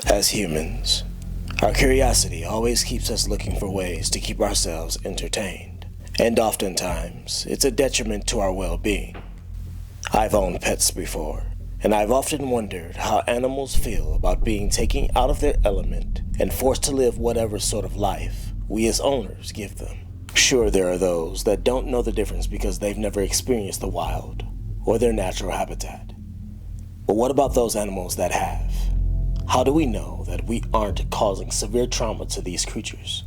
As humans, our curiosity always keeps us looking for ways to keep ourselves entertained, and oftentimes it's a detriment to our well-being. I've owned pets before, and I've often wondered how animals feel about being taken out of their element and forced to live whatever sort of life we as owners give them. Sure, there are those that don't know the difference because they've never experienced the wild or their natural habitat. But what about those animals that have? How do we know that we aren't causing severe trauma to these creatures?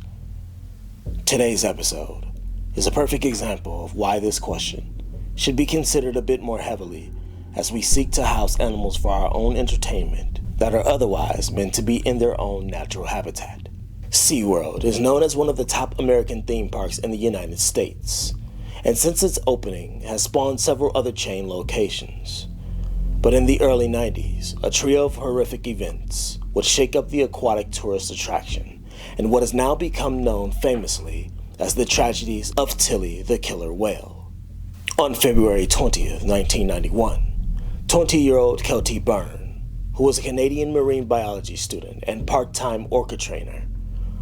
Today's episode is a perfect example of why this question should be considered a bit more heavily as we seek to house animals for our own entertainment that are otherwise meant to be in their own natural habitat. SeaWorld is known as one of the top American theme parks in the United States, and since its opening has spawned several other chain locations. But in the early 90s, a trio of horrific events would shake up the aquatic tourist attraction in what has now become known famously as the tragedies of Tilli the killer whale. On February 20th, 1991, 20-year-old Kelty Byrne, who was a Canadian marine biology student and part-time orca trainer,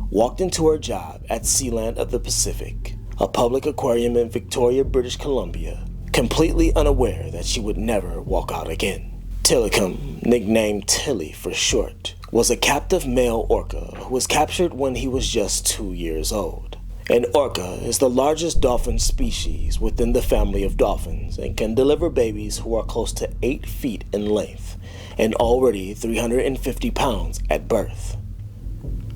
walked into her job at Sealand of the Pacific, a public aquarium in Victoria, British Columbia, completely unaware that she would never walk out again. Tillicum, nicknamed Tilli for short, was a captive male orca who was captured when he was just 2 years old. An orca is the largest dolphin species within the family of dolphins and can deliver babies who are close to 8 feet in length and already 350 pounds at birth.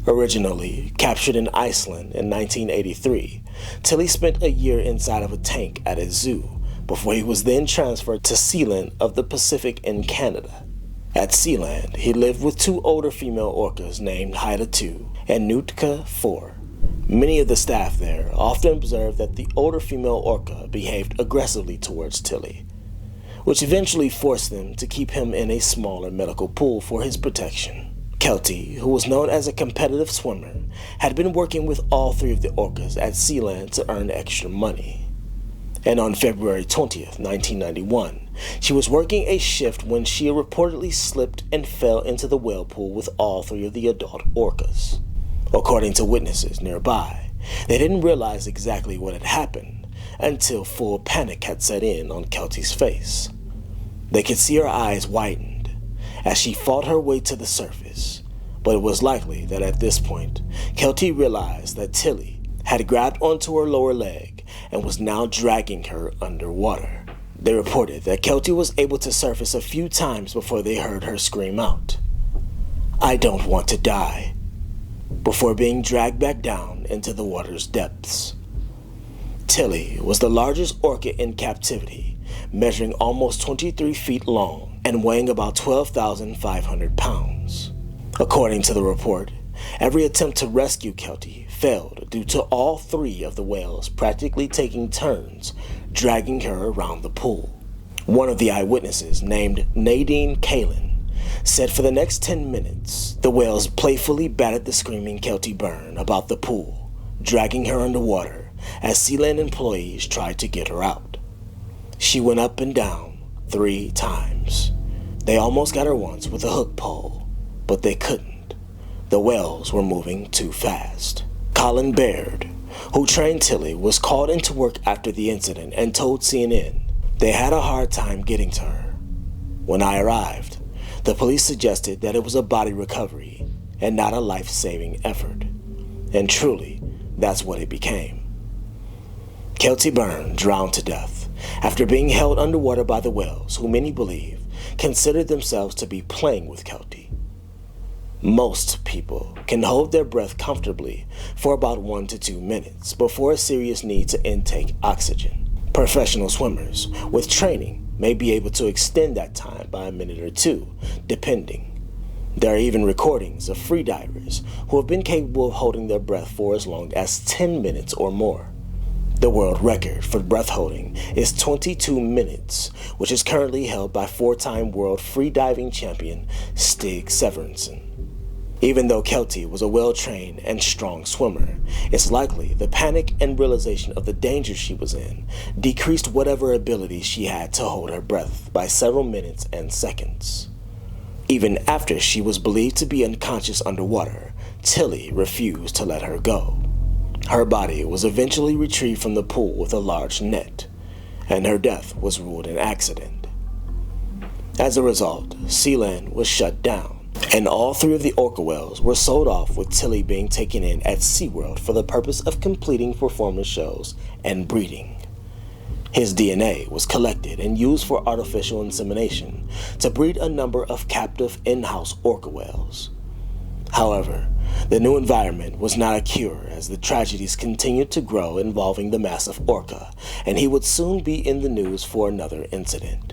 Originally captured in Iceland in 1983, Tilli spent a year inside of a tank at a zoo before he was then transferred to Sealand of the Pacific in Canada. At Sealand, he lived with 2 older female orcas named Haida 2 and Nootka 4. Many of the staff there often observed that the older female orca behaved aggressively towards Tilli, which eventually forced them to keep him in a smaller medical pool for his protection. Kelty, who was known as a competitive swimmer, had been working with all 3 of the orcas at Sealand to earn extra money. And on February 20th, 1991, she was working a shift when she reportedly slipped and fell into the whale pool with all 3 of the adult orcas. According to witnesses nearby, they didn't realize exactly what had happened until full panic had set in on Kelty's face. They could see her eyes widened as she fought her way to the surface, but it was likely that at this point, Kelty realized that Tilli had grabbed onto her lower leg and was now dragging her underwater. They reported that Kelty was able to surface a few times before they heard her scream out, "I don't want to die," before being dragged back down into the water's depths. Tilli was the largest orca in captivity, measuring almost 23 feet long and weighing about 12,500 pounds. According to the report, every attempt to rescue Kelty failed due to all 3 of the whales practically taking turns dragging her around the pool. One of the eyewitnesses, named Nadine Kalin, said for the next 10 minutes, the whales playfully batted the screaming Kelty Byrne about the pool, dragging her underwater as Sealand employees tried to get her out. She went up and down 3 times. They almost got her once with a hook pole, but they couldn't. The whales were moving too fast. Colin Baird, who trained Tilli, was called into work after the incident and told CNN they had a hard time getting to her. When I arrived, the police suggested that it was a body recovery and not a life-saving effort. And truly, that's what it became. Kelty Byrne drowned to death after being held underwater by the whales, who many believe considered themselves to be playing with Kelty. Most people can hold their breath comfortably for about 1 to 2 minutes before a serious need to intake oxygen. Professional swimmers with training may be able to extend that time by a minute or 2, depending. There are even recordings of freedivers who have been capable of holding their breath for as long as 10 minutes or more. The world record for breath holding is 22 minutes, which is currently held by 4-time world freediving champion Stig Severinsen. Even though Kelty was a well-trained and strong swimmer, it's likely the panic and realization of the danger she was in decreased whatever ability she had to hold her breath by several minutes and seconds. Even after she was believed to be unconscious underwater, Tilli refused to let her go. Her body was eventually retrieved from the pool with a large net, and her death was ruled an accident. As a result, Sealand was shut down, and all 3 of the orca whales were sold off, with Tilli being taken in at SeaWorld for the purpose of completing performance shows and breeding. His DNA was collected and used for artificial insemination to breed a number of captive in-house orca whales. However, the new environment was not a cure, as the tragedies continued to grow involving the massive orca, and he would soon be in the news for another incident.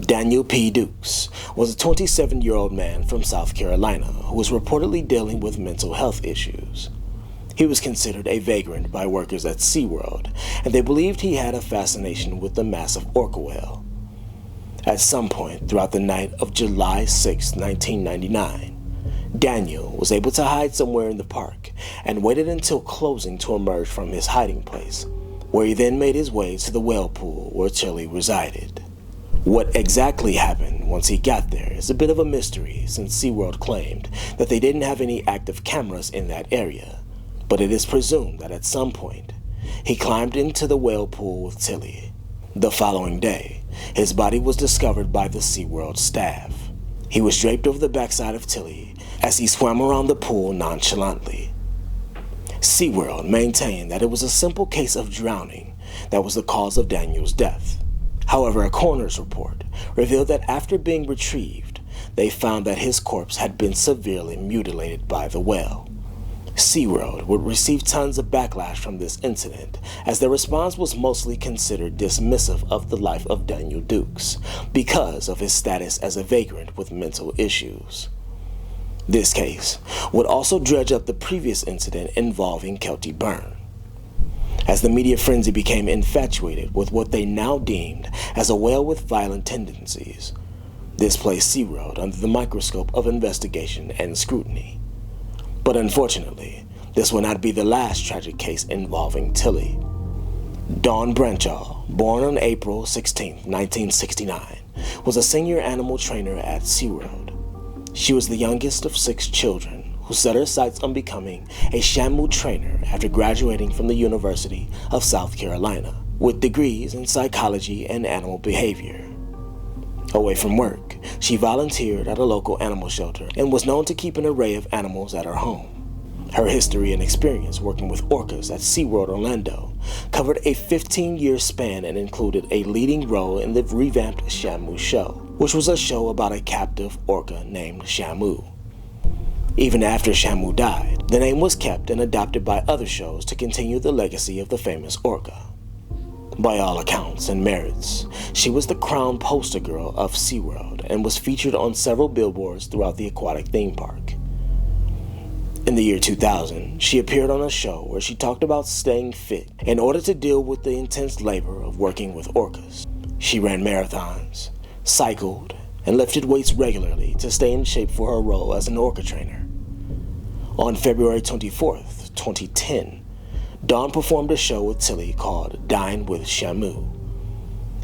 Daniel P. Dukes was a 27-year-old man from South Carolina who was reportedly dealing with mental health issues. He was considered a vagrant by workers at SeaWorld, and they believed he had a fascination with the massive orca whale. At some point throughout the night of July 6, 1999, Daniel was able to hide somewhere in the park and waited until closing to emerge from his hiding place, where he then made his way to the whale pool where Tilli resided. What exactly happened once he got there is a bit of a mystery, since SeaWorld claimed that they didn't have any active cameras in that area, but it is presumed that at some point, he climbed into the whale pool with Tilli. The following day, his body was discovered by the SeaWorld staff. He was draped over the backside of Tilli as he swam around the pool nonchalantly. SeaWorld maintained that it was a simple case of drowning that was the cause of Daniel's death. However, a coroner's report revealed that after being retrieved, they found that his corpse had been severely mutilated by the whale. SeaWorld would receive tons of backlash from this incident, as their response was mostly considered dismissive of the life of Daniel Dukes because of his status as a vagrant with mental issues. This case would also dredge up the previous incident involving Kelty Byrne, as the media frenzy became infatuated with what they now deemed as a whale with violent tendencies. This placed SeaWorld under the microscope of investigation and scrutiny. But unfortunately, this will not be the last tragic case involving Tilli. Dawn Branchaw, born on April 16, 1969, was a senior animal trainer at SeaWorld. She was the youngest of 6 children who set her sights on becoming a Shamu trainer after graduating from the University of South Carolina, with degrees in psychology and animal behavior. Away from work, she volunteered at a local animal shelter and was known to keep an array of animals at her home. Her history and experience working with orcas at SeaWorld Orlando covered a 15-year span and included a leading role in the revamped Shamu show, which was a show about a captive orca named Shamu. Even after Shamu died, the name was kept and adopted by other shows to continue the legacy of the famous orca. By all accounts and merits, she was the crown poster girl of SeaWorld and was featured on several billboards throughout the aquatic theme park. In the year 2000, she appeared on a show where she talked about staying fit in order to deal with the intense labor of working with orcas. She ran marathons, cycled, and lifted weights regularly to stay in shape for her role as an orca trainer. On February 24th, 2010, Dawn performed a show with Tilli called Dine with Shamu.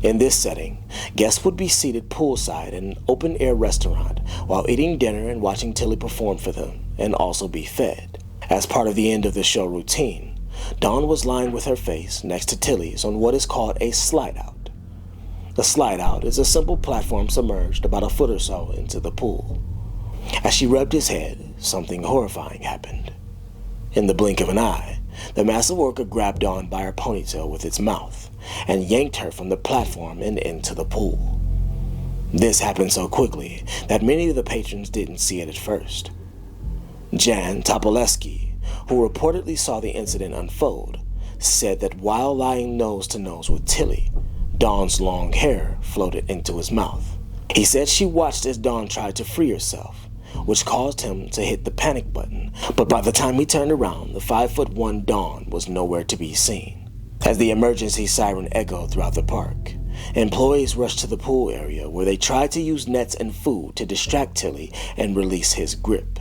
In this setting, guests would be seated poolside in an open-air restaurant while eating dinner and watching Tilli perform for them, and also be fed. As part of the end of the show routine, Dawn was lying with her face next to Tilli's on what is called a slide-out. A slide-out is a simple platform submerged about a foot or so into the pool. As she rubbed his head, something horrifying happened. In the blink of an eye, the massive orca grabbed Dawn by her ponytail with its mouth and yanked her from the platform and into the pool. This happened so quickly that many of the patrons didn't see it at first. Jan Topoleski, who reportedly saw the incident unfold, said that while lying nose to nose with Tilli, Dawn's long hair floated into his mouth. He said she watched as Dawn tried to free herself, which caused him to hit the panic button, but by the time he turned around, the 5'1" Dawn was nowhere to be seen. As the emergency siren echoed throughout the park, employees rushed to the pool area where they tried to use nets and food to distract Tilli and release his grip.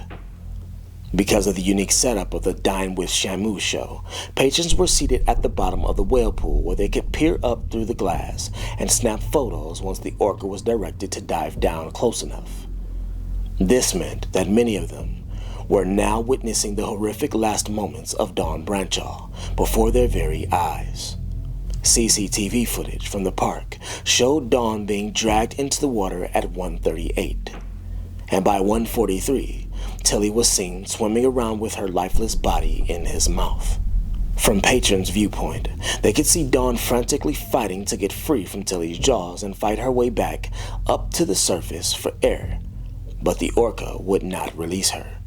Because of the unique setup of the Dine with Shamu show, patrons were seated at the bottom of the whale pool where they could peer up through the glass and snap photos once the orca was directed to dive down close enough. This meant that many of them were now witnessing the horrific last moments of Dawn Branchaw before their very eyes. CCTV footage from the park showed Dawn being dragged into the water at 1:38, and by 1:43, Tilli was seen swimming around with her lifeless body in his mouth. From patrons' viewpoint, they could see Dawn frantically fighting to get free from Tilli's jaws and fight her way back up to the surface for air, but the orca would not release her.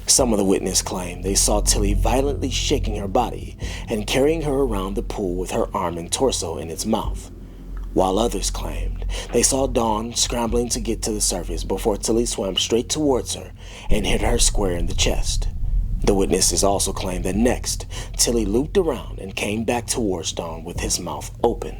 Some of the witnesses claimed they saw Tilli violently shaking her body and carrying her around the pool with her arm and torso in its mouth, while others claimed they saw Dawn scrambling to get to the surface before Tilli swam straight towards her and hit her square in the chest. The witnesses also claimed that next, Tilli looped around and came back towards Dawn with his mouth open.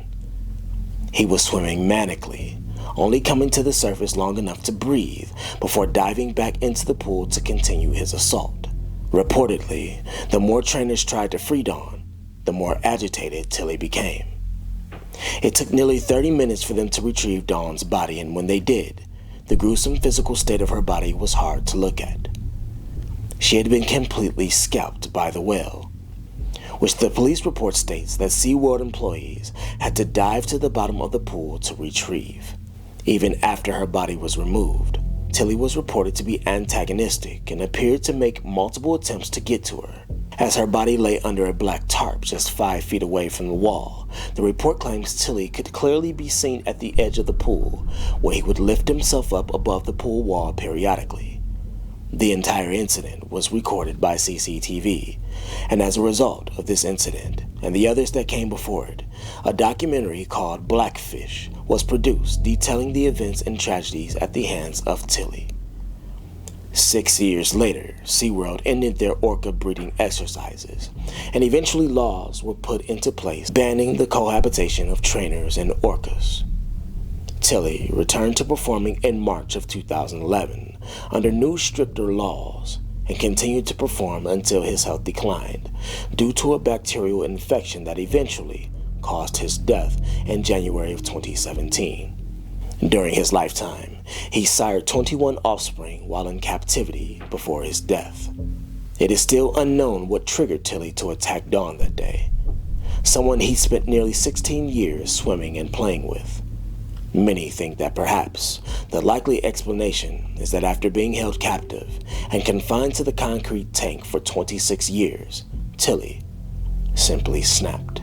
He was swimming manically, only coming to the surface long enough to breathe before diving back into the pool to continue his assault. Reportedly, the more trainers tried to free Dawn, the more agitated Tilli became. It took nearly 30 minutes for them to retrieve Dawn's body, and when they did, the gruesome physical state of her body was hard to look at. She had been completely scalped by the whale, which the police report states that SeaWorld employees had to dive to the bottom of the pool to retrieve. Even after her body was removed, Tilli was reported to be antagonistic and appeared to make multiple attempts to get to her. As her body lay under a black tarp just 5 feet away from the wall, the report claims Tilli could clearly be seen at the edge of the pool, where he would lift himself up above the pool wall periodically. The entire incident was recorded by CCTV, and as a result of this incident and the others that came before it, a documentary called Blackfish was produced detailing the events and tragedies at the hands of Tilli. 6 years later, SeaWorld ended their orca breeding exercises, and eventually laws were put into place banning the cohabitation of trainers and orcas. Tilli returned to performing in March of 2011 under new stricter laws and continued to perform until his health declined due to a bacterial infection that eventually caused his death in January of 2017. During his lifetime, he sired 21 offspring while in captivity before his death. It is still unknown what triggered Tilli to attack Dawn that day, someone he spent nearly 16 years swimming and playing with. Many think that perhaps the likely explanation is that after being held captive and confined to the concrete tank for 26 years, Tilli simply snapped.